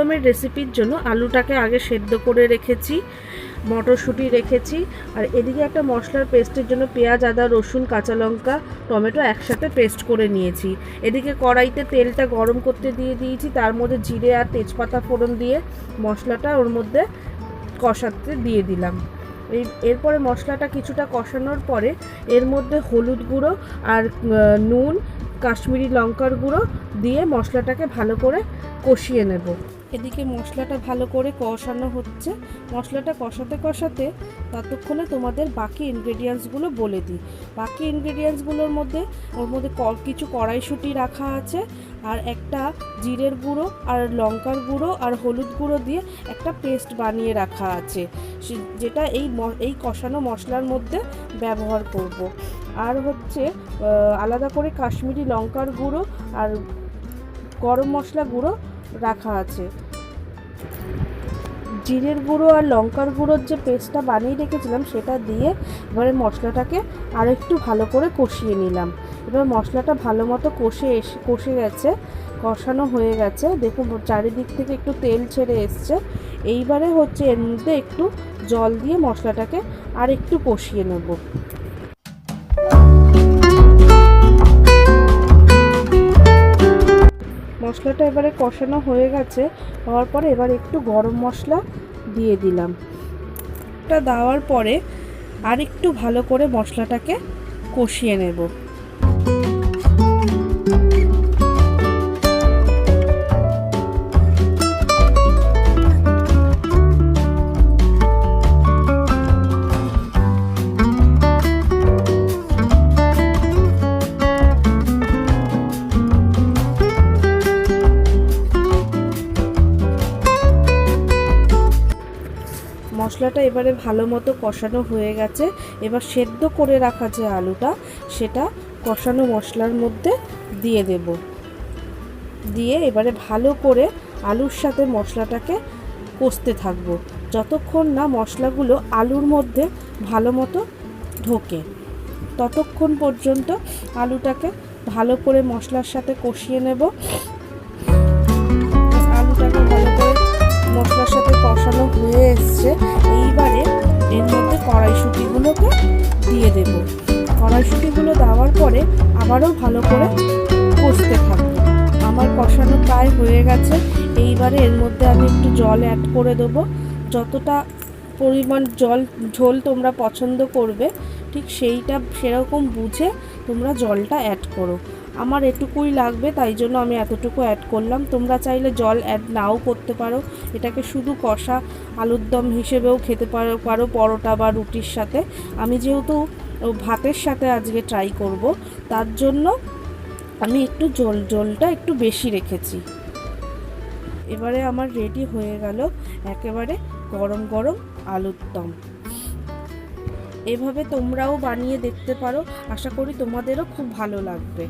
দমের রেসিপির জন্য আলুটাকে আগে সেদ্ধ করে রেখেছি, মটরশুঁটি রেখেছি, আর এদিকে একটা মশলার পেস্টের জন্য পেঁয়াজ, আদা, রসুন, কাঁচা লঙ্কা, টমেটো একসাথে পেস্ট করে নিয়েছি। এদিকে কড়াইতে তেলটা গরম করতে দিয়ে দিয়েছি, তার মধ্যে জিরে আর তেজপাতা ফোড়ন দিয়ে মশলাটা ওর মধ্যে কষাতে দিয়ে দিলাম। এরপরে মশলাটা কিছুটা কষানোর পরে এর মধ্যে হলুদ গুঁড়ো আর নুন, কাশ্মীরি লঙ্কার গুঁড়ো দিয়ে মশলাটাকে ভালো করে কষিয়ে নেব। এদিকে মশলাটা ভালো করে কষানো হচ্ছে। মশলাটা কষাতে কষাতে ততক্ষণে তোমাদের বাকি ইনগ্রেডিয়েন্টসগুলো বলে দিই। বাকি ইনগ্রেডিয়েন্টসগুলোর মধ্যে ওর মধ্যে কিছু কড়াইশুঁটি রাখা আছে, আর একটা জিরের গুঁড়ো আর লঙ্কার গুঁড়ো আর হলুদ গুঁড়ো দিয়ে একটা পেস্ট বানিয়ে রাখা আছে, যেটা এই কষানো মশলার মধ্যে ব্যবহার করব। আর হচ্ছে আলাদা করে কাশ্মীরি লঙ্কার গুঁড়ো আর গরম মশলা গুঁড়ো রাখা আছে। জিরের গুঁড়ো আর লঙ্কার গুঁড়োর যে পেস্টটা বানিয়ে রেখেছিলাম সেটা দিয়ে এবারে মশলাটাকে আর একটু ভালো করে কষিয়ে নিলাম। এবার মশলাটা ভালো মতো কষে গেছে, কষানো হয়ে গেছে। দেখুন চারিদিক থেকে একটু তেল ছেড়ে এসছে। এইবারে হচ্ছে এর মধ্যে একটু জল দিয়ে মশলাটাকে আর একটু কষিয়ে নেব। মশলাটা এবারে কষানো হয়ে গেছে, হওয়ার পরে এবার একটু গরম মশলা দিয়ে দিলাম। এটা দেওয়ার পরে আর একটু ভালো করে মশলাটাকে কষিয়ে নেব। মশলাটা এবারে ভালো মতো কষানো হয়ে গেছে। এবার সেদ্ধ করে রাখা যে আলুটা সেটা কষানো মশলার মধ্যে দিয়ে দেব। দিয়ে এবারে ভালো করে আলুর সাথে মশলাটাকে কষতে থাকবো যতক্ষণ না মশলাগুলো আলুর মধ্যে ভালো মতো ঢোকে। ততক্ষণ পর্যন্ত আলুটাকে ভালো করে মশলার সাথে কষিয়ে নেব। আলুটাকে ভালো করে মশলার সাথে কষানো হয়ে এসছে। এইবারে এর মধ্যে কড়াইশুঁটিগুলোকে দিয়ে দেব। কড়াইশুঁটিগুলো দেওয়ার পরে আবারও ভালো করে কষতে থাকবো। আমার কষানো প্রায় হয়ে গেছে। এইবারে এর মধ্যে আমি একটু জল অ্যাড করে দেবো। যতটা পরিমাণ ঝোল তোমরা পছন্দ করবে ঠিক সেরকম বুঝে তোমরা জলটা অ্যাড করো। আমার এটুকুই লাগবে, তাই জন্য আমি এতটুকু অ্যাড করলাম। তোমরা চাইলে জল অ্যাড নাও করতে পারো। এটাকে শুধু কষা আলুর দম হিসেবেও খেতে পারো পরোটা বা রুটির সাথে। আমি যেহেতু ভাতের সাথে আজকে ট্রাই করব, তার জন্য আমি একটু জলটা একটু বেশি রেখেছি। এবারে আমার রেডি হয়ে গেল একেবারে গরম গরম আলুর দম। এভাবে তোমরাও বানিয়ে দেখতে পারো, আশা করি তোমাদেরও খুব ভালো লাগবে।